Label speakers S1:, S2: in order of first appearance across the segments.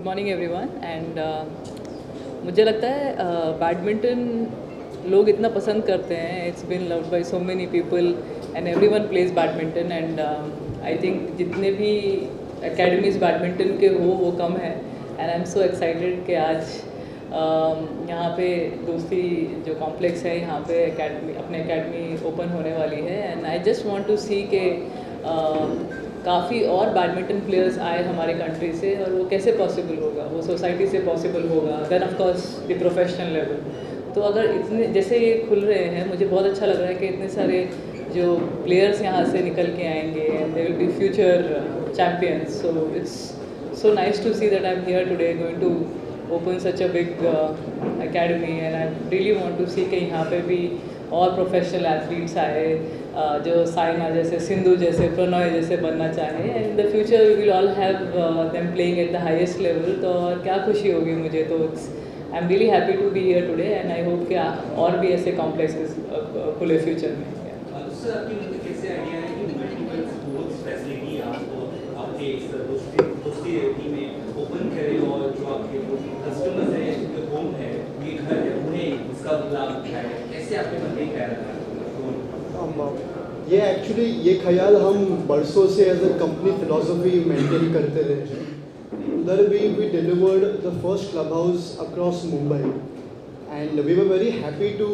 S1: Good morning everyone and मुझे लगता है बैडमिंटन लोग इतना पसंद करते हैं. It's been loved by so many people and everyone plays badminton and I think जितने भी एकेडमीज बैडमिंटन के हो वो कम है. And I am so excited कि आज यहाँ पे दोस्ती जो कॉम्प्लेक्स है यहाँ पे अपने एकेडमी ओपन होने वाली है. And I just want to see के काफ़ी और बैडमिंटन प्लेयर्स आए हमारे कंट्री से और वो कैसे पॉसिबल होगा, वो सोसाइटी से पॉसिबल होगा, then of course the professional level. तो अगर इतने जैसे ये खुल रहे हैं मुझे बहुत अच्छा लग रहा है कि इतने सारे जो प्लेयर्स यहाँ से निकल के आएंगे and they will be future champions. So it's so nice to see that I'm here today going to open such a big academy and I really want to see कि यहाँ पे भी और प्रोफेशनल एथलीट्स आए जो साइना जैसे, सिंधु जैसे, प्रणय जैसे बनना चाहे and in the future we will all have them playing at the highest level. तो और क्या खुशी होगी मुझे. तो I am really happy to be here today and I hope कि और भी ऐसे कॉम्प्लेक्सेस खुले फ्यूचर में.
S2: सर आपकी मतलब कैसे आइडिया है कि मल्टीपल स्पोर्ट्स फैसिलिटी आपको आपके दोस्ती टीम में ओपन करें और जो आपके कस्टमर्स हैं जो होम है ये घर है उन्हें उसका लाभ उठाए. कैसे आपके मन में ख्याल आया?
S3: ये एक्चुअली ये ख्याल हम बरसों से as a company philosophy maintain करते रहे हैं. उधर we delivered the first clubhouse across Mumbai and we were very happy to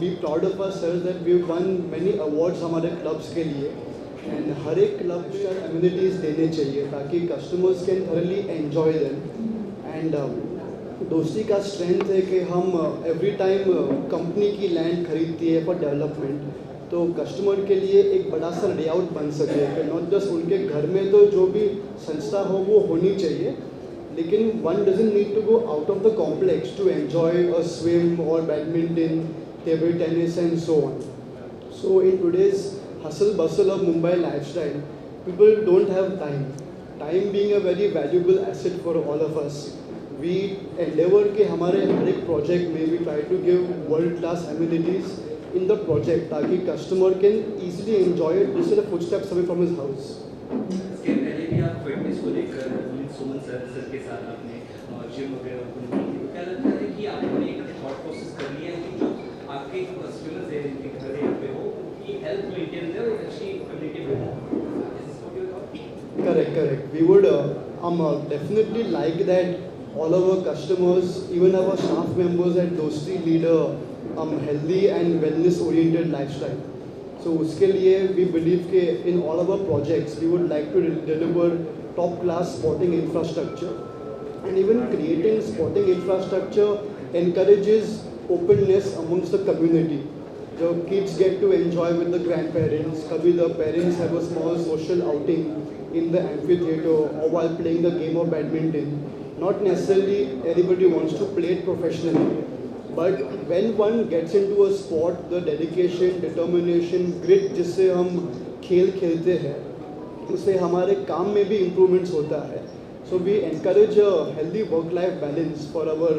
S3: be proud of ourselves that we've won many awards हमारे क्लब्स के लिए. एंड हर एक क्लब को एमिनिटीज़ देने चाहिए ताकि customers can thoroughly enjoy them. And दोस्ती का स्ट्रेंथ है कि हम एवरी टाइम कंपनी की लैंड खरीदती है फॉर डेवलपमेंट तो कस्टमर के लिए एक बड़ा सा लेआउट बन सके कि नॉट जस्ट उनके घर में तो जो भी संस्था हो वो होनी चाहिए लेकिन one doesn't need to go out of the complex to enjoy a swim और badminton, table tennis and so on. So in today's hustle bustle of Mumbai lifestyle, people don't have time. Time being a very valuable asset for all of us. We endeavor कि हमारे हर एक project में we try to give world class amenities in the project ताकि customer can easily enjoy it just a footsteps away from his house.
S2: इसके पहले भी आप fitness को लेकर सुमन सर के साथ आपने जिम वगैरह ओपन की थी. क्या लगता है कि आपने एक थॉट प्रोसेस कर लिया है कि जो आपके कस्टमर्स हैं जिनके घर यहाँ पे हो help maintain their actually community building. Is this what you're talking?
S3: Correct. We would definitely like that all of our customers, even our staff members at Dosti lead a healthy and wellness oriented lifestyle. So उसके लिए we believe कि in all of our projects we would like to deliver top class sporting infrastructure and even creating sporting infrastructure encourages openness amongst the community. The kids get to enjoy with the grandparents. Kabhi the parents have a small social outing in the amphitheater or while playing the game of badminton. Not necessarily everybody wants to play it professionally, but when one gets into a sport, the dedication, determination, grit जिससे हम खेल खेलते हैं, उससे हमारे काम में भी improvements होता है. So we encourage a healthy work-life balance for our.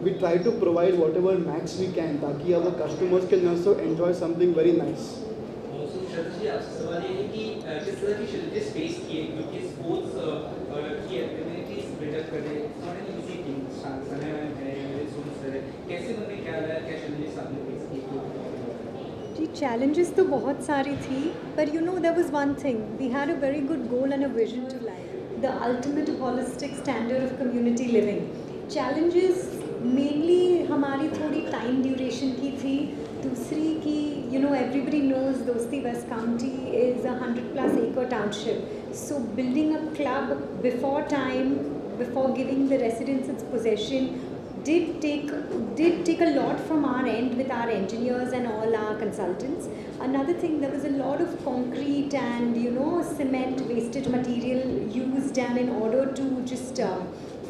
S3: We try to provide whatever max we can ताकि our customers can also enjoy something very nice.
S2: So शरद जी आपसे सवाल ये है कि किस तरह की challenges face किए क्योंकि स्पोर्ट्स की एक्टिविटीज बिल्डअप करने नॉट एन इजी थिंग. समय है मेरे स्टूडेंट्स है कैसे बनने क्या आया क्या challenges आपने फेस किए?
S4: जी challenges तो बहुत सारी थी पर you know there was one thing, we had a very good goal and a vision to life. The ultimate holistic standard of community living. Challenges mainly हमारी थोड़ी time duration की थी. दूसरी की you know everybody knows Dosti West County is a 100+ acre township. So building a club before time, before giving the residents its possession did take a lot from our end with our engineers and all our consultants. Another thing, there was a lot of concrete and you know cement wastage material used, and in order to just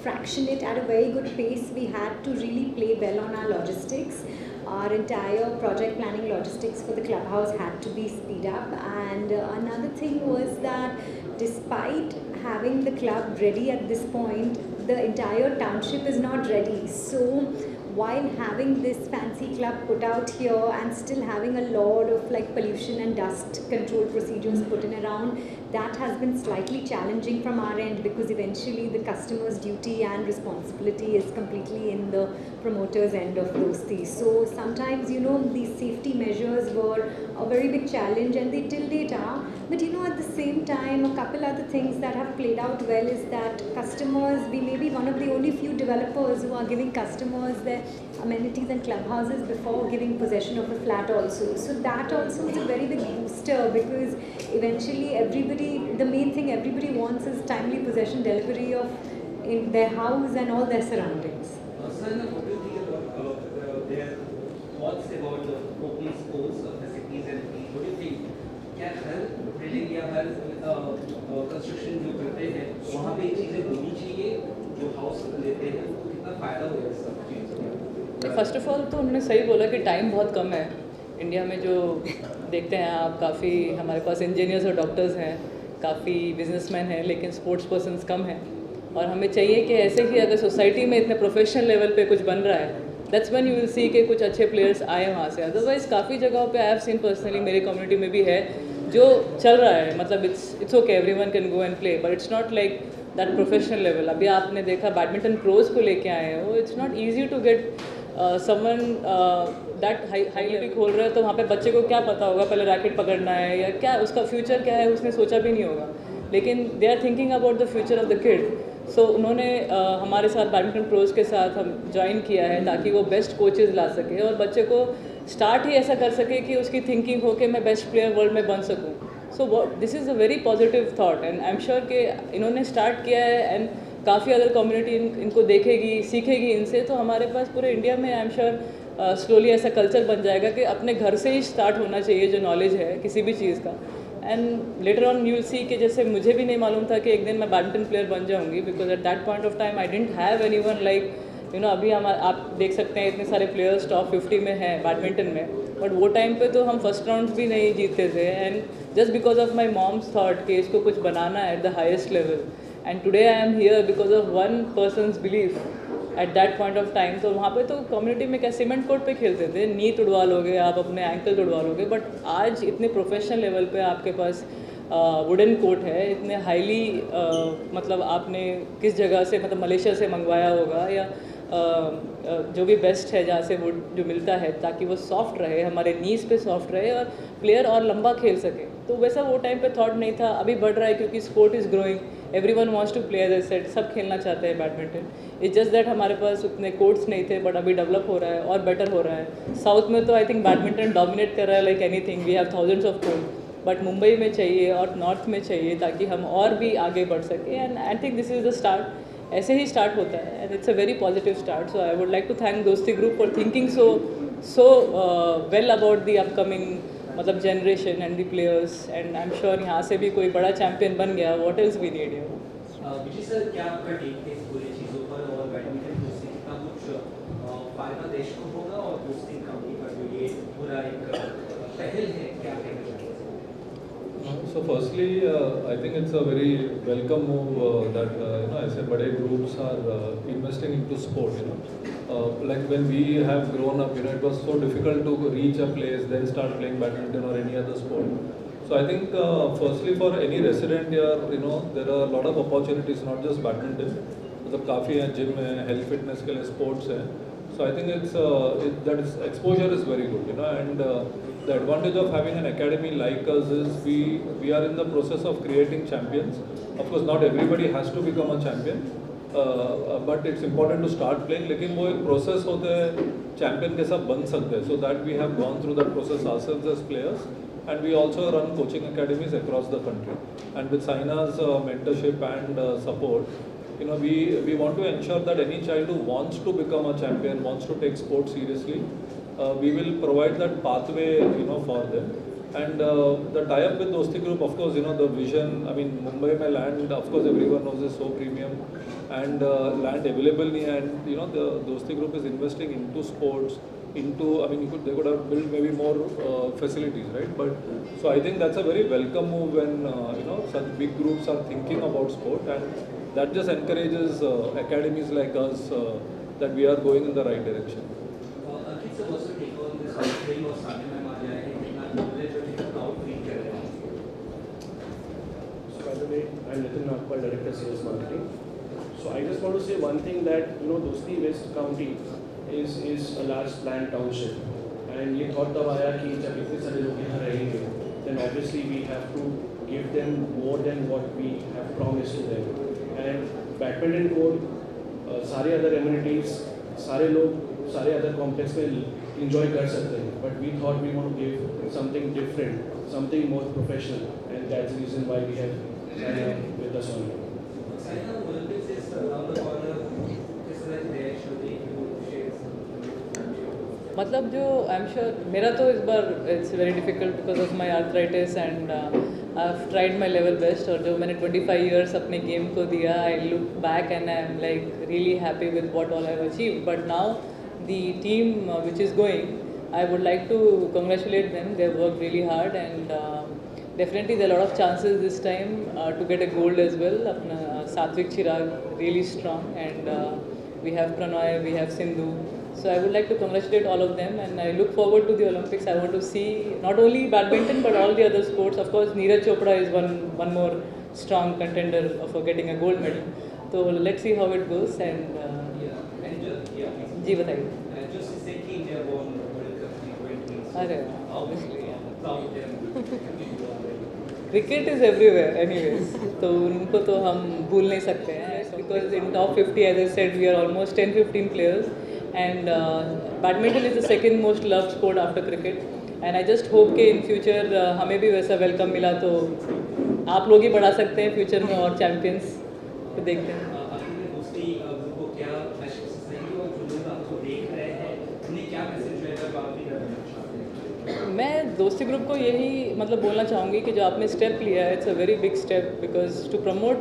S4: fraction it at a very good pace, we had to really play well on our logistics. Our entire project planning logistics for the clubhouse had to be speed up. And another thing was that despite having the club ready at this point, the entire township is not ready. So while having this fancy club put out here and still having a lot of like pollution and dust control procedures put in around, that has been slightly challenging from our end, because eventually the customer's duty and responsibility is completely in the promoter's end of Dosti. So sometimes, you know, these safety measures were a very big challenge, and they till date are. But you know, at the same time, a couple other things that have played out well is that customers, we may be one of the only few developers who are giving customers their amenities and clubhouses before giving possession of a flat also. So that also is a very big booster, because eventually everybody, the main thing everybody wants is timely possession delivery of in their house and all their surroundings.
S2: Sir, what do you think about their thoughts about the open schools of the cities and cities? What do you think? क्या हर building या हर construction जो करते हैं वहाँ पे ये चीज़ें होनी चाहिए, जो हाउस लेते हैं उनको कितना फ़ायदा होगा इस सब चीज़?
S1: फर्स्ट ऑफ ऑल तो उन्होंने सही बोला कि टाइम बहुत कम है इंडिया में। जो देखते हैं आप, काफ़ी हमारे पास इंजीनियर्स और डॉक्टर्स हैं, काफ़ी बिजनेसमैन हैं, लेकिन स्पोर्ट्स पर्सनस कम हैं। और हमें चाहिए कि ऐसे ही अगर सोसाइटी में इतने प्रोफेशनल लेवल पे कुछ बन रहा है, that's when you will see कि कुछ अच्छे प्लेयर्स आए वहाँ से। अदरवाइज़ काफ़ी जगहों पे आई हैव सीन पर्सनली, मेरी कम्युनिटी में भी है, जो चल रहा है, मतलब it's okay, everyone can go and play, but it's not like that professional level. अभी आपने देखा बैडमिंटन प्रोज को लेके आए हैं, वो it's not easy to get someone that high level खोल रहे हैं, तो वहाँ पे बच्चे को क्या पता होगा पहले रैकेट पकड़ना है या क्या, उसका फ्यूचर क्या है उसने सोचा भी नहीं होगा, लेकिन they are thinking about the future of the kid. So उन्होंने हमारे साथ बैडमिंटन प्रोज के साथ हम ज्वाइन किया है ताकि वो बेस्ट कोचेज़ ला सके और बच्चे को स्टार्ट ही ऐसा कर सके कि उसकी थिंकिंग हो कि मैं बेस्ट प्लेयर वर्ल्ड में बन सकूँ। So this is a very positive that, and I am sure कि इन्होंने स्टार्ट किया है एंड काफ़ी अदर कम्युनिटी इनको देखेगी, सीखेगी इनसे, तो हमारे पास पूरे इंडिया में आई एम श्योर स्लोली ऐसा कल्चर बन जाएगा कि अपने घर से ही स्टार्ट होना चाहिए जो नॉलेज है किसी भी चीज़ का। And later on you will see कि जैसे मुझे भी नहीं मालूम था कि एक दिन मैं बैडमिंटन प्लेयर बन जाऊंगी, because at that point of time I didn't have anyone like you know. अभी हम आप देख सकते हैं इतने सारे प्लेयर्स टॉप 50 में हैं बैडमिंटन में, बट वो टाइम पे तो हम फर्स्ट राउंड भी नहीं जीतते थे, and just because of my mom's thought कि इसको कुछ बनाना है at the highest level, and today I am here because of one persons belief at that point of time. तो वहाँ पे तो कम्युनिटी में क्या सीमेंट कोर्ट पे खेलते थे, नी तुड़वा लोगे आप, अपने एंकल तुड़वा लोगे, बट आज इतने प्रोफेशनल लेवल पे आपके पास वुडन कोर्ट है, इतने हाईली मतलब आपने किस जगह से, मतलब मलेशिया से मंगवाया होगा या जो भी बेस्ट है जहाँ से वुड जो मिलता है, ताकि वो सॉफ्ट रहे, हमारे नीज पे सॉफ्ट रहे और प्लेयर और लंबा खेल सके। तो वैसा वो टाइम पे थॉट नहीं था, अभी बढ़ रहा है क्योंकि sport is growing, everyone wants to play as a set, सब खेलना चाहते हैं बैडमिंटन। इट्स जस्ट दैट हमारे पास उतने कोर्ट्स नहीं थे, बट अभी डेवलप हो रहा है और बेटर हो रहा है। साउथ में तो आई थिंक बैडमिंटन डोमिनेट कर रहा है like anything, we have thousands of court, but Mumbai में चाहिए और नॉर्थ में चाहिए ताकि हम और भी आगे बढ़ सकें, and I think this is the start. ऐसे ही स्टार्ट होता है and it's a very positive start. So I would like to thank Dosti group for thinking so well about the upcoming मतलब generation and the players, and I am sure यहाँ से भी कोई बड़ा चैम्पियन बन गया, what else we need here.
S2: Vijay sir, क्या आपका टेक है इस पूरी चीज़ों पर, और बैडमिंटन दोस्ती का कुछ फायदा देश को होगा और दोस्ती कंपनी का जो ये पूरा एक पहल है, क्या कहना चाहिए?
S5: So firstly, I think it's a very welcome move that you know, ऐसे बड़े groups are investing into sport. You know, like when we have grown up, you know, it was so difficult to reach a place, then start playing badminton or any other sport. So I think firstly for any resident here, you know, there are a lot of opportunities, not just badminton. मतलब काफ़ी हैं, gym है, health fitness के लिए sports है. So I think it's that is exposure is very good, you know, and the advantage of having an academy like us is we are in the process of creating champions. Of course, not everybody has to become a champion, but it's important to start playing. लेकिन वो एक process होता है, champion कैसा बन सकते हैं. So that we have gone through that process ourselves as players, and we also run coaching academies across the country. And with Saina's mentorship and support, you know, we want to ensure that any child who wants to become a champion, wants to take sport seriously, we will provide that pathway, you know, for them. And the tie-up with Dosti Group, of course, you know, the vision, I mean, Mumbai mein land, of course, everyone knows is so premium, and land available nahi hai, and, you know, the Dosti Group is investing into sports, into, I mean, they could have built maybe more facilities, right? But, so I think that's a very welcome move when, you know, such big groups are thinking about sport, and that just encourages academies like us, that we are going in the right direction.
S2: Ankit sir, what's your take on this whole thing of Sanim Ma'am aa jaye hai कितना knowledge और कितना proud feel कर रहे हैं?
S6: So by the way, I'm Nitin Nagpal, Director Sales Marketing. So I just want to say one thing that Dosti West County is a large planned township, and ये thought तब आया कि जब इतने सारे लोग यहाँ रहेंगे, then obviously we have to give them more than what we have promised to them. And badminton court, सारे other amenities, सारे लोग सारे other complex में enjoy कर सकते हैं. But we thought we want to give something different, something more professional, and that's the reason why we have Saina with us on.
S2: Saina, Olympics is around the corner. किस तरह की तैयारी चल रही है?
S1: मतलब जो आई एम श्योर मेरा तो इस बार it's very difficult because of my arthritis and I have tried my level best और जो मैंने 25 ईयर्स अपने गेम को दिया I look back and I am like really happy with what all I have achieved but now the team which is going I would like to congratulate them they have worked really hard and definitely there are a lot of chances this time to get a gold as well. Apna Satvik Chirag really strong and we have Pranoy, we have Sindhu. So I would like to congratulate all of them and I look forward to the Olympics. I want to see not only badminton but all the other sports. Of course, Neeraj Chopra is one more strong contender for getting a gold medal. So let's see how it goes and जी बताइए.
S2: Just to say कि India won World Cup T20.
S1: अरे obviously yeah.
S2: Proud them.
S1: Cricket is everywhere anyways तो उनको तो हम भूल नहीं सकते हैं because in top 50 as I said we are almost 10-15 players and badminton is the second most loved sport after cricket and I just hope कि in future हमें भी वैसा वेलकम मिला तो आप लोग ही बढ़ा सकते हैं फ्यूचर में और चैम्पियंस तो देखते हैं.
S2: आपने दोस्ती ग्रुप को क्या मैसेज सही और जो लोग आपको देख रहे हैं उन्हें क्या मैसेज जो है जब आप भी करना चाहते हैं?
S1: मैं दोस्ती ग्रुप को यही मतलब बोलना चाहूँगी कि जो आपने स्टेप लिया है it's a very big step because to promote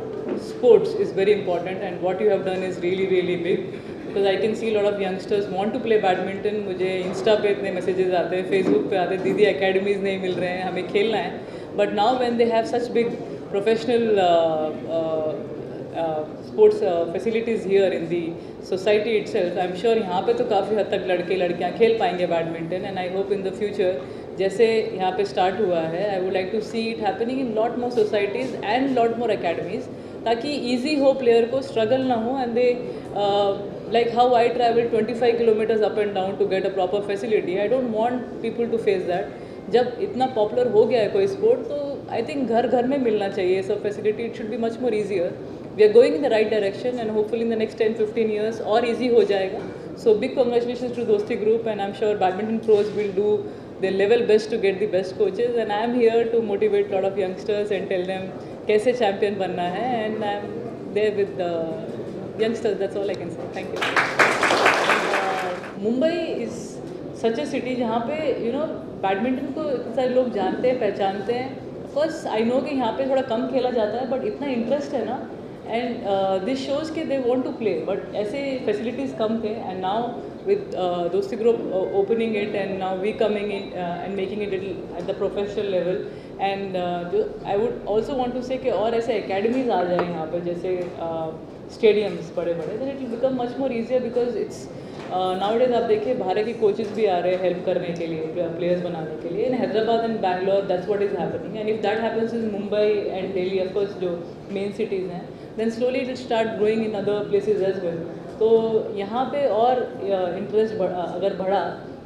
S1: sports is very important and what you have done is really really big because I can see lot of youngsters want to play badminton. मुझे insta पे इतने messages आते हैं, Facebook पे आते हैं, दीदी academies नहीं मिल रहे हैं, हमें खेलना है. But now when they have such big professional sports facilities here in the society itself I am sure यहाँ पे तो काफ़ी हद तक लड़के लड़कियाँ खेल पाएंगे badminton and I hope in the future जैसे यहाँ पे स्टार्ट हुआ है I would like to see it happening in lot more societies and lot more academies ताकि ईजी हो प्लेयर को स्ट्रगल ना हो and they like how I travel 25 kilometres up and down to get a proper facility. I don't want people to face that. जब इतना popular हो गया है कोई स्पोर्ट तो आई थिंक घर घर में मिलना चाहिए सब facility. It should be much more easier. We are going in the right direction and hopefully in the next 10-15 years और easy हो जाएगा. So big congratulations to Dosti Group and I'm sure badminton pros will do their level best to get the best coaches and I am here to motivate a lot of youngsters and tell them कैसे champion बनना है and I am there with the youngsters. That's all I can say. Thank you. Mumbai is such a city जहाँ पे badminton को इतने सारे लोग जानते हैं पहचानते हैं. Of course I know कि यहाँ पे थोड़ा कम खेला जाता है but इतना इंटरेस्ट है ना and this shows कि they want to play but ऐसे facilities कम थे and now with Dosti Group opening it and now we coming in and making it at the professional level and I would also want to say कि और ऐसे academies आ जाए यहाँ पे जैसे stadiums बड़े बड़े then it will become much more easier because it's nowadays आप देखिए बाहर के coaches भी आ रहे हैं help करने के लिए players बनाने के लिए in Hyderabad and Bangalore that's what is happening and if that happens in Mumbai and Delhi of course जो main cities हैं then slowly it will start growing in other places as well. तो यहाँ पे और interest अगर बढ़ा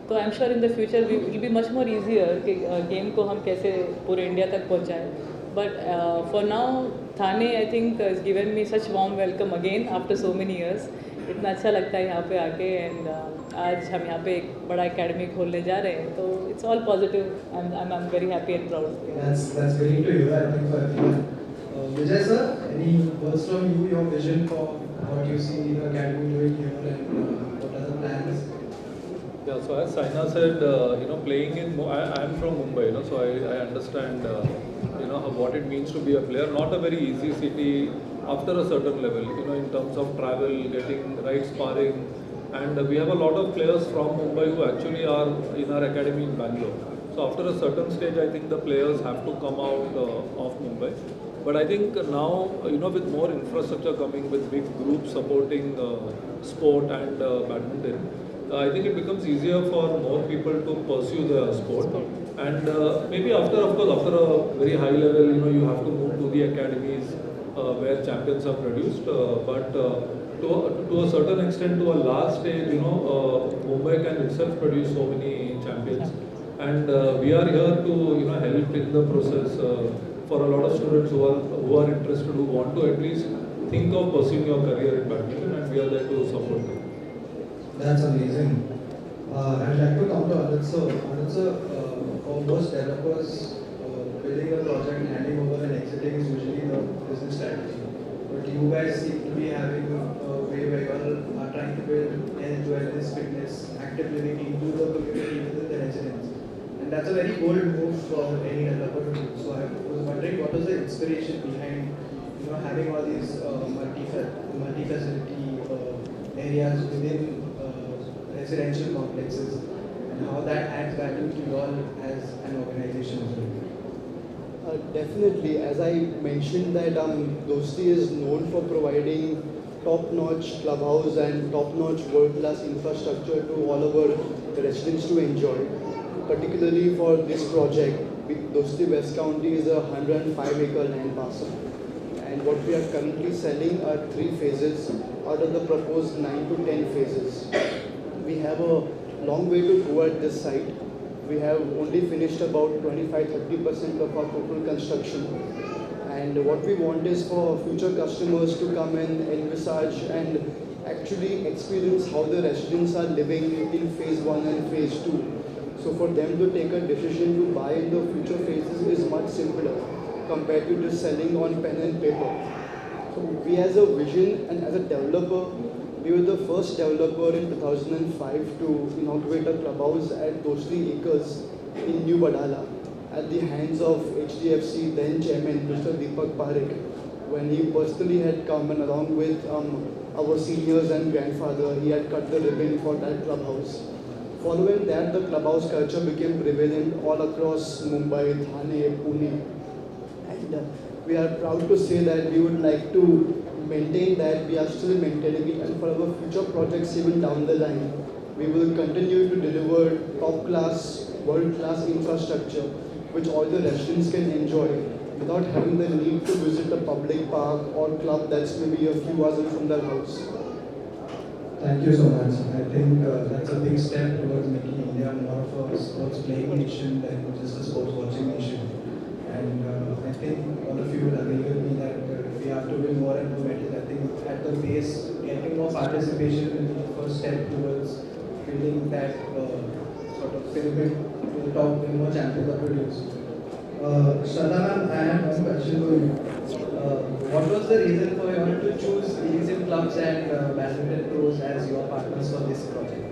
S1: तो I am sure in the future we will be much more easier कि गेम को हम कैसे पूरे इंडिया तक पहुँचाएँ. But for now Thane I think is given me such warm welcome again after so many years. इतना अच्छा लगता है यहाँ पे आके एंड आज हम यहाँ पे एक बड़ा एकेडमी खोलने जा रहे हैं तो it's all positive. I am very happy and proud.
S7: That's very to you. I think for everyone. Vijay sir, any words from you, your vision for what you see the academy doing here and what are the plans?
S5: Yeah, so as Saina said, playing in, I am from Mumbai, so I understand, what it means to be a player. Not a very easy city after a certain level, in terms of travel, getting right sparring, and we have a lot of players from Mumbai who actually are in our academy in Bangalore. So after a certain stage, I think the players have to come out of Mumbai. But I think now, with more infrastructure coming, with big groups supporting sport and badminton, I think it becomes easier for more people to pursue the sport. And maybe after, of course, after a very high level, you have to move to the academies where champions are produced. But to a certain extent, to a large stage, Mumbai can itself produce so many champions. And we are here to, help in the process for a lot of students who are interested, who want to at least think of pursuing your career in badminton, and we are there to support them.
S7: That's amazing. I'd like to come to Anand sir. Anand sir, for most developers, building a project and handing over and exiting is usually the business strategy. But you guys seem to be having a way where you all are trying to build health, wellness, fitness, active living into the community within the residents. And that's a very bold move for any developer to do. So I was wondering what was the inspiration behind having all these multi-facility areas within residential complexes, and how that adds value to you all as an organization as well.
S3: Definitely, as I mentioned that Dosti is known for providing top-notch clubhouse and top-notch world-class infrastructure to all of our residents to enjoy. Particularly for this project, Dosti West County is a 105-acre land parcel. And what we are currently selling are 3 phases out of the proposed 9 to 10 phases. We have a long way to go at this site. We have only finished about 25-30% of our total construction. And what we want is for future customers to come in, envisage and actually experience how the residents are living in phase 1 and phase 2. So for them to take a decision to buy in the future phases is much simpler compared to just selling on pen and paper. So we as a vision and as a developer, we were the first developer in 2005 to inaugurate a clubhouse at Dosti Acres in New Badala at the hands of HDFC then chairman Mr. Deepak Parekh, when he personally had come and along with our seniors and grandfather, he had cut the ribbon for that clubhouse. Following that, the clubhouse culture became prevalent all across Mumbai, Thane, Pune. And we are proud to say that we would like to maintain that. We are still maintaining it, and for our future projects even down the line, we will continue to deliver top-class, world-class infrastructure which all the residents can enjoy without having the need to visit a public park or club that's maybe a few hours from their house.
S7: Thank you so much. I think that's a big step towards making India more of a sports playing nation than just a sports watching nation. And I think all of you will agree with me that we have to build more and more medals. I think at the base, getting more participation will be the first step towards building that sort of pyramid to the top when more champions are produced. Shraddha ma'am, I have one question for you. What was the reason for you to choose Elysium Clubs and Badminton Pros as your partners for this project?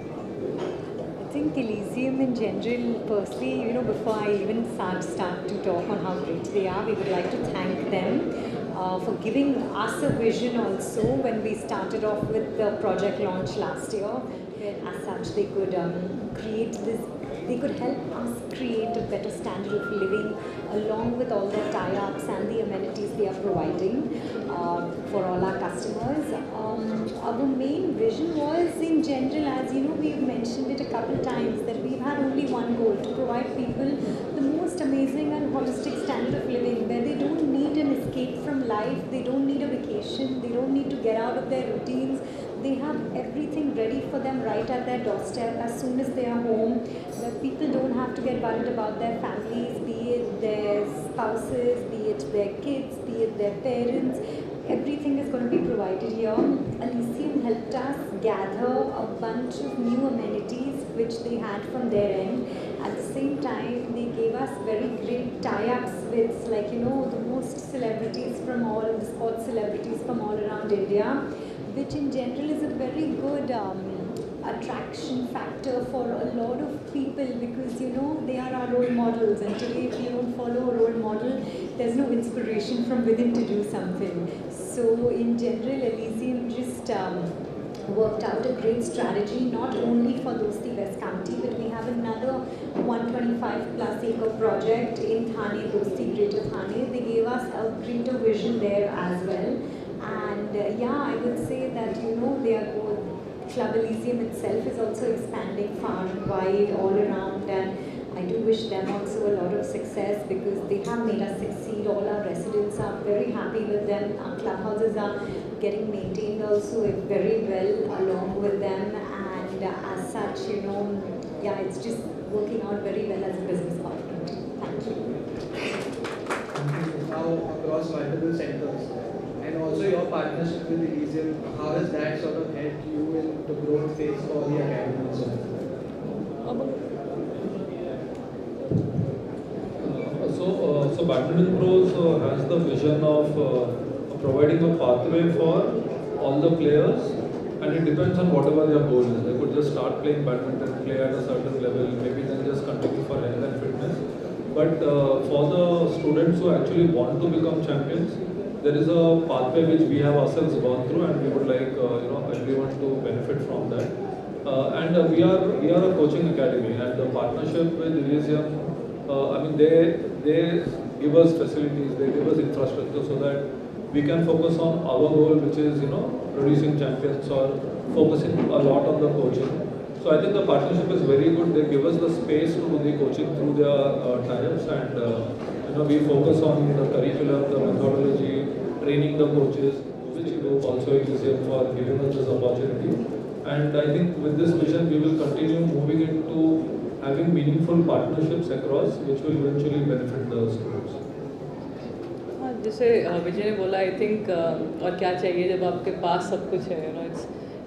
S4: I think Elysium in general, firstly, before I even start to talk on how great they are, we would like to thank them for giving us a vision also when we started off with the project launch last year, where as such they could they could help us create a better standard of living along with all their tie-ups and the amenities they are providing for all our customers. Our main vision was in general, as we've mentioned it a couple times, that we've had only one goal: to provide people the most amazing and holistic standard of living where they don't need an escape from life, they don't need a vacation, they don't need to get out of their routines. They have everything ready for them right at their doorstep as soon as they are home, where people don't have to get worried about their families, be it their spouses, be it their kids, be it their parents. Everything is going to be provided here. Elysium helped us gather a bunch of new amenities which they had from their end. At the same time, they gave us very great tie-ups with, the most celebrities from all, the sports celebrities from all around India, which in general is a very good attraction factor for a lot of people, because they are our role models, and today if you don't follow a role model, there's no inspiration from within to do something. So in general, Elysium just worked out a great strategy, not only for Dosti West County, but we have another 125 plus acre project in Thane, Dosti, Greater Thane. They gave us a greater vision there as well. And yeah, I would say that, you know, they are both, Club Elysium itself is also expanding far and wide all around, and I do wish them also a lot of success because they have made us succeed. All our residents are very happy with them. Our clubhouses are getting maintained also very well along with them, and as such, you know, yeah, it's just working out very well as a business partner. Thank you.
S7: Now across multiple sectors, and also your partnership with Elysium, how has that sort of helped you in the growth phase for the academy as well?
S5: So Badminton Pros has the vision of providing a pathway for all the players, and it depends on whatever their goal is. They could just start playing badminton, play at a certain level, maybe then just continue for health and fitness. But for the students who actually want to become champions, there is a pathway which we have ourselves gone through, and we would like everyone to benefit from that. And we are a coaching academy, and the partnership with Elysium, they give us facilities, they give us infrastructure so that we can focus on our goal, which is producing champions or focusing a lot on the coaching. So I think the partnership is very good. They give us the space to do the coaching through their tie-ups, and we focus on the curriculum, the methodology, training the coaches, which group also Elysium for giving us this opportunity. And I think with this vision, we will continue moving into having meaningful partnerships across, which will eventually benefit the students.
S1: जैसे विजय ने बोला, I think और क्या चाहिए जब आपके पास सब कुछ है,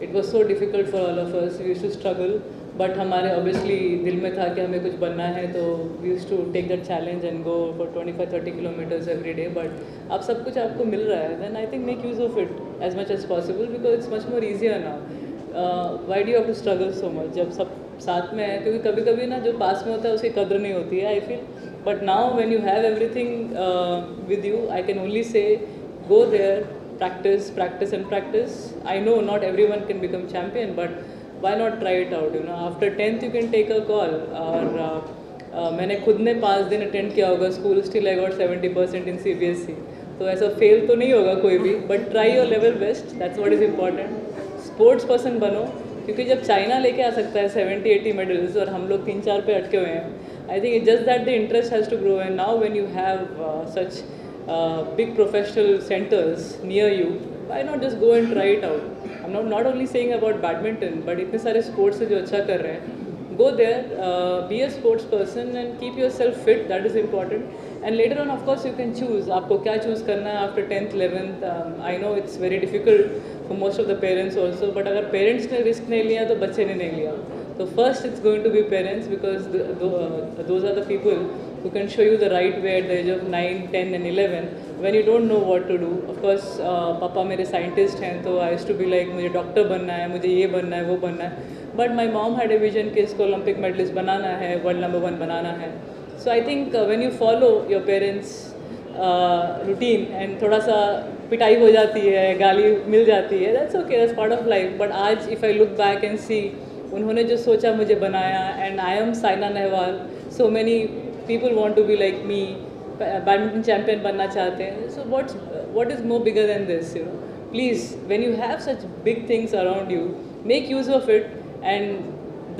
S1: it was so difficult for all of us, we used to struggle, but हमारे ऑब्वियसली दिल में था कि हमें कुछ बनना है, तो we used to take that challenge and go for 25-30 kilometres every day. But अब सब कुछ आपको मिल रहा है, then I think make use of it as much as possible because it's much more easier now. Why do have to struggle so much जब सब साथ में है, क्योंकि कभी कभी ना जो पास में होता है उसकी कदर नहीं होती है, I feel. But now when you have everything with you, I can only say go there, practice, practice and practice. I know not everyone can become champion, but why not try it out, After 10th you can take a call. और मैंने खुद ने 5 दिन attend किया होगा school, still I got 70% in CBSE. तो ऐसा fail तो नहीं होगा कोई भी, but try your level best, that's what is important. Sports person बनो, क्योंकि जब चाइना लेके आ सकता है 70-80 मेडल्स और हम लोग 3-4 पे अटके हुए हैं, I think it's just that the interest has to grow, and now when you have such big professional centers near you, why not just go and try it out? I'm not only saying about badminton, but इतने सारे sports है जो अच्छा कर रहे हैं. Go there, be a sports person and keep yourself fit, that is important. And later on, of course, you can choose. आपको क्या choose करना है after 10th, 11th. I know it's very difficult for most of the parents also, but अगर parents ने risk नहीं लिया तो बच्चे ने नहीं लिया. So first it's going to be parents, because those are the people who can show you the right way at the age of 9, 10 and 11 when you don't know what to do. Of course पापा मेरे scientist हैं, तो I used to be like मुझे doctor बनना है, मुझे ये बनना है, वो बनना है. But my mom had a vision कि इसको ओलंपिक मेडलिस्ट बनाना है, वर्ल्ड नंबर 1 बनाना है. So I think when you follow your parents routine and थोड़ा सा पिटाई हो जाती है, गाली मिल जाती है, that's okay, that's part of life. But आज if I look back and see उन्होंने जो सोचा मुझे बनाया, and I am Saina Nehwal, so many people want to be like me, badminton champion बनना चाहते हैं. So what is more bigger than this, please when you have such big things around you, make use of it. एंड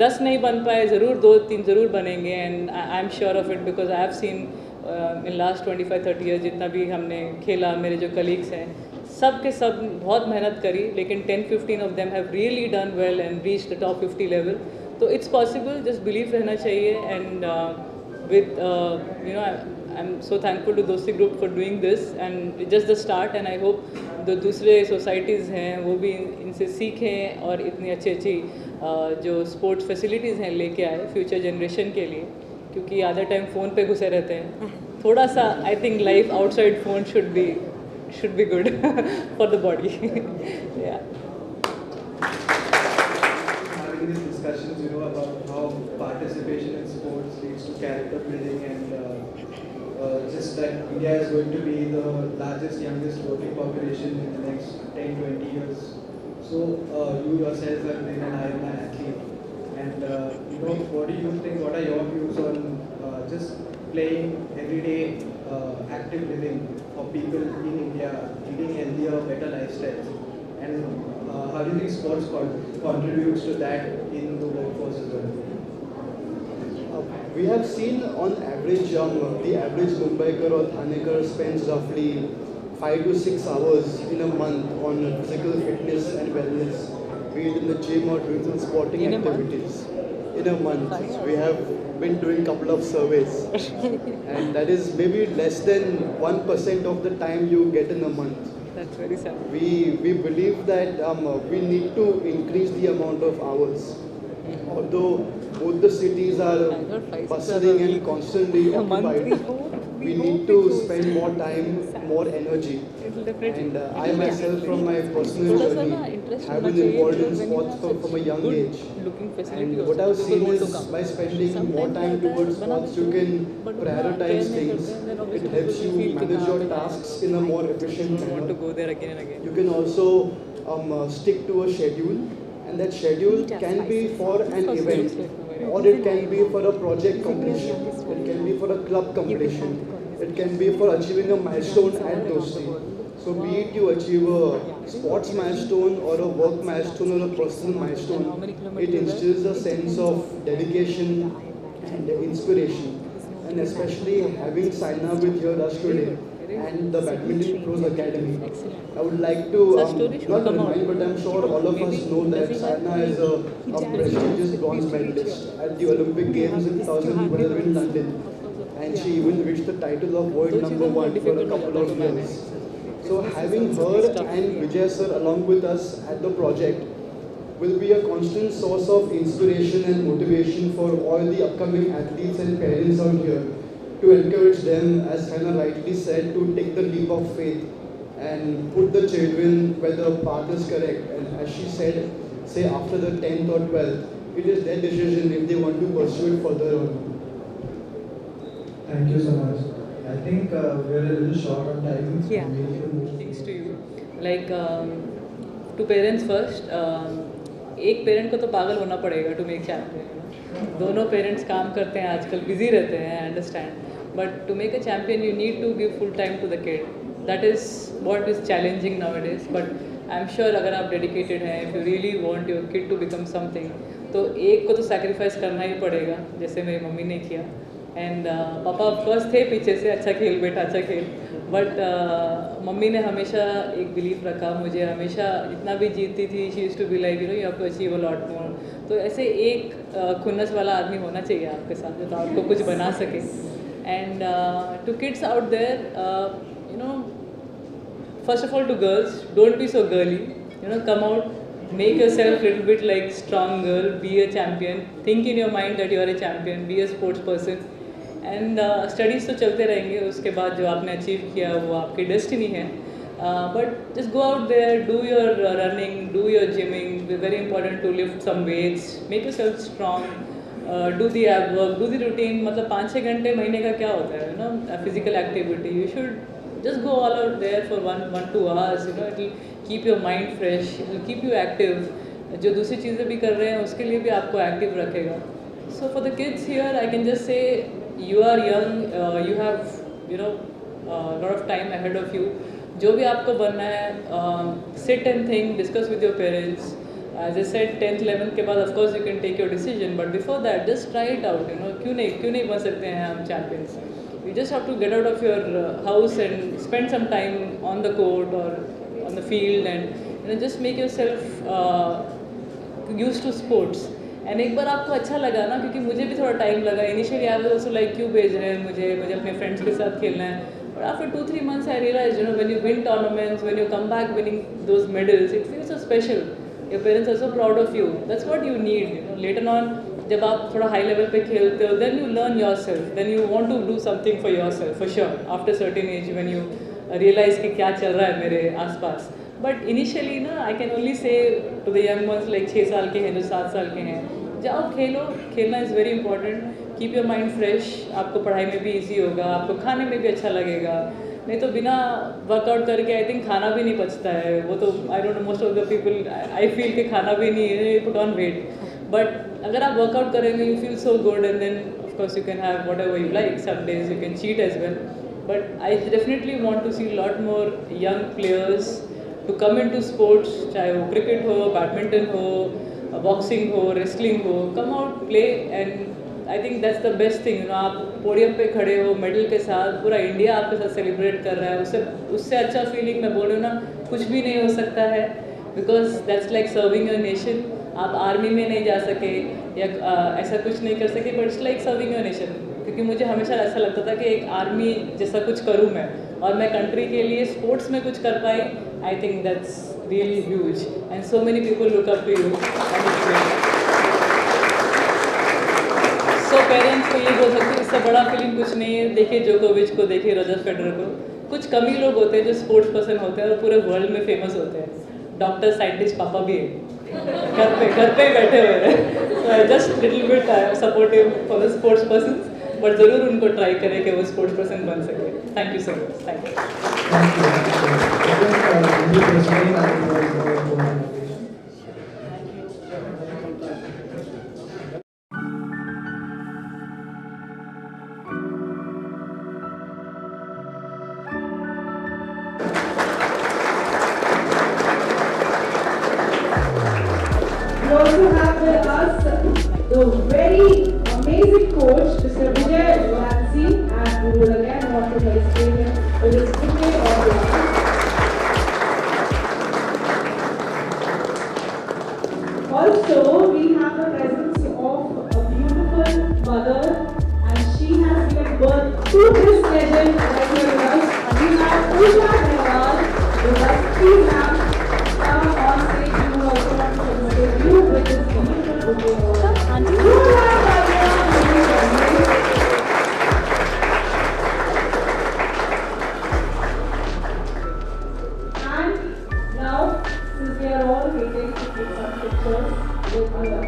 S1: 10 नहीं बन पाए, ज़रूर 2-3 ज़रूर बनेंगे, and I am sure of it because I have seen in last 25-30 years जितना भी हमने खेला, मेरे जो कलीग्स हैं सब के सब बहुत मेहनत करी, लेकिन 10-15 of them have really done well and reach the top 50 level. तो इट्स पॉसिबल, जस्ट बिलीव रहना चाहिए. And with I am so thankful to Dosti group for doing this, and just the start. And I hope जो दूसरे societies हैं वो भी इनसे सीखें और इतनी अच्छी जो स्पोर्ट्स फैसिलिटीज़ हैं लेके आए फ्यूचर जनरेशन के लिए, क्योंकि आधा टाइम फ़ोन पे घुसे रहते हैं. थोड़ा सा I think life outside phone should be good for the body. Yeah.
S7: Having these discussions, about how participation in sports leads to character building, and just that India is going to be the largest, youngest working population in the next 10-20 years. So you yourself have been an Ironman athlete, and what do you think? What are your views on playing everyday active living for people in India, leading healthier, better lifestyles? And how do you think sports contributes to that in the workforce as well?
S3: We have seen on average, the average Mumbaiker or Thanekar spends roughly 5 to 6 hours in a month on physical fitness and wellness, be it in the gym or doing some sporting
S1: In a month?
S3: activities. In a month. We have been doing a couple of surveys, and that is maybe less than 1% of the time you get in a month.
S1: That's very sad.
S3: We believe that we need to increase the amount of hours. Although both the cities are bustling and constantly occupied, we need to spend more time, more energy. And I myself, from my personal journey, have been involved in sports from a young age. And what I've seen is by spending more time towards sports, you can prioritize things. It helps you manage your tasks in a more efficient
S1: want to
S3: manner.
S1: go there again and again.
S3: You can also stick to a schedule, and that schedule can be for an event, or it can be for a project completion, it can be for a club completion, it can be for achieving a milestone at Dosti. So be it you achieve a sports milestone or a work milestone or a personal milestone, it instills a sense of dedication and inspiration. And especially having signed up with your us today and the Badminton Pros Academy, I would like to not remind, but I'm sure all of us know that Saina is a prestigious bronze medalist at the Olympic Games in 2012 in London, and she even reached the title of world number 1 for a couple of years. So having her and Vijay sir along with us at the project will be a constant source of inspiration and motivation for all the upcoming athletes and parents out here, to encourage them, as Hannah rightly said, to take the leap of faith and put the children where the path is correct. And as she said, say after the 10th or 12th, it is their decision if they want to pursue it further or not.
S7: Thank you so much. I think we're a little short on time. So
S1: Yeah.
S7: we need to move.
S1: Thanks to you. Like to parents first. एक parent को तो पागल होना पड़ेगा to make champion. दोनों parents काम करते हैं आजकल, बिजी रहते हैं, I understand, but to make a champion you need to give full time to the kid. That is what is challenging now it is, but I am sure अगर आप dedicated हैं, if you really want your kid to become something, तो एक को तो sacrifice करना ही पड़ेगा, जैसे मेरी मम्मी ने किया. एंड पापा ऑफकोर्स थे पीछे से, अच्छा खेल बेटा अच्छा खेल, बट मम्मी ने हमेशा एक बिलीफ रखा मुझे, हमेशा जितना भी जीतती थी she used to be like you have to achieve a lot more. तो ऐसे एक खुन्नस वाला आदमी होना चाहिए आपके साथ जो तो आपको कुछ बना सके. And to kids out there, you know, first of all to girls, don't be so girly, you know, come out, make yourself little bit like strong girl, be a champion, think in your mind that you are a champion, be a sports person. And studies तो चलते रहेंगे, उसके बाद जो आपने achieve किया वो आपकी डेस्टिनी है. But just go out there, do your running, do your gyming, very important to lift some weights, make yourself strong, do the ab work, do the routine. मतलब 5-6 घंटे महीने का क्या होता है ना physical activity. You should just go all out there for 1-2 hours, you know, it will keep your mind fresh, it will keep you active. जो दूसरी चीज़ें भी कर रहे हैं उसके लिए भी आपको एक्टिव रखेगा. So for the kids here, I can just say you are young, you have, you know, lot of time ahead of you. जो भी आपको बनना है, sit and think, discuss with your parents. As I said, 10th 11th के बाद of course you can take your decision, but before that just try it out, you know. क्यों नहीं बन सकते हैं हम champions. You just have to get out of your house and spend some time on the court or on the field, and you know, just make yourself used to sports. And एक बार आपको अच्छा लगा ना, क्योंकि मुझे भी थोड़ा time लगा. Initially I was also like क्यों भेज रहे हैं मुझे अपने friends के साथ खेलना है. But after 2-3 months I realized, you know, when you win tournaments, when you come back winning those medals, it feels so special. Your parents are so proud of you. That's what you need, you know. Later on, जब आप थोड़ा high level पे खेलते हो, then you learn yourself, then you want to do something for yourself for sure after certain age when you realize कि क्या चल रहा है मेरे आसपास. But initially ना, I can only say to the young ones like 6 साल के हैं, जो 7 साल के हैं, जाओ खेलो. खेलना is very important. Keep your mind fresh. आपको पढ़ाई में भी easy होगा, आपको खाने में भी अच्छा लगेगा. नहीं तो बिना वर्कआउट करके आई थिंक खाना भी नहीं पचता है. वो तो I don't know, most of the people I feel कि खाना भी नहीं है, पुट ऑन वेट. बट अगर आप वर्कआउट करेंगे you feel so good, and then of course, you can have whatever you like. Some days you can cheat as well. But I definitely want to see a lot more young players to come into sports, चाहे वो cricket हो, badminton हो, boxing हो, wrestling हो, come out, play, and I think that's the best thing. You know, आप podium पे खड़े हो, मेडल के साथ, पूरा इंडिया आपके साथ सेलिब्रेट कर रहा है, उससे अच्छा फीलिंग मैं बोल रही हूँ ना, कुछ भी नहीं हो सकता है, because that's like serving your nation. आप आर्मी में नहीं जा सके या ऐसा कुछ नहीं कर सके, but it's like serving your nation. क्योंकि मुझे हमेशा ऐसा लगता था कि एक आर्मी जैसा कुछ करूँ मैं, और मैं कंट्री के लिए स्पोर्ट्स में कुछ कर पाई. I think that's really huge and so many people look up to you. So parents को ये बोल सकते हैं इससे बड़ा फीलिंग कुछ नहीं है. देखिए जोकोविच को, देखिए रॉजर फेडरर को. कुछ कम ही लोग होते हैं जो स्पोर्ट्स पर्सन होते हैं और पूरे वर्ल्ड में फेमस होते हैं. डॉक्टर, साइंटिस्ट, पापा भी है, घर पे ही बैठे हुए हैं. So I just little bit supportive for the sports person, but ज़रूर उनको ट्राई करें कि वो स्पोर्ट्स पर्सन बन सके. Thank you so much. Thank you.
S8: We also have with us the very amazing coach, Mr. Vijay Vansi, and we will again want to explain him with his cricket or also, we have the presence of a beautiful mother, and she has given birth to this legend right here with us. We have Usha Nehwal with us. Please ma'am, come on stage. We will also want to demonstrate you with this beautiful bouquet. And now, since we are all waiting to take some pictures with Allah.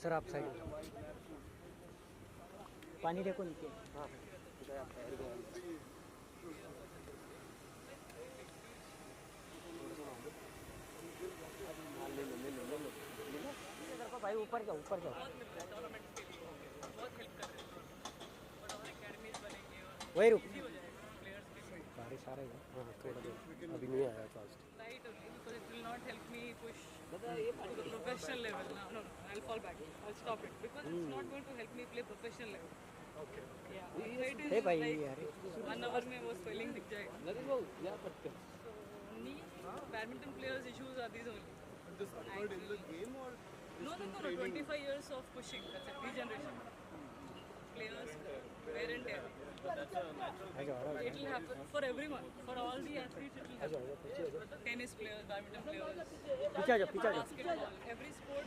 S9: Sir आप side पानी देखो नीचे. हाँ ऊपर जाओ ऊपर जाओ।
S1: बहुत मिलता है टूर्नामेंट के लिए, बहुत हेल्प कर रहे हैं और अकेडमीज बनेंगे और
S9: वही रुक।
S1: इजी हो जाएगा प्लेयर्स के लिए।
S9: बारिश आ रही है। हाँ थोड़ा देर अभी नहीं आया fast.
S1: Right only because it will not help me push to the professional level. No, I'll fall back. I'll stop it because it's not going to help me play professional level. Okay. Yeah. It
S9: hey
S1: is
S9: भाई
S1: like
S9: यार
S1: 1 hour में वो swelling दिख जाएगा. Only badminton players' issues are these only.
S2: Just occurred in the game or
S1: No. 25 years of pushing. That's it. Regeneration. Players wear and tear.
S9: आ जाओ
S1: It will happen for everyone. For all the athletes, it will happen. Tennis players, badminton players,
S9: पीछे आ जाओ पीछे आ जाओ।
S1: basketball, every sport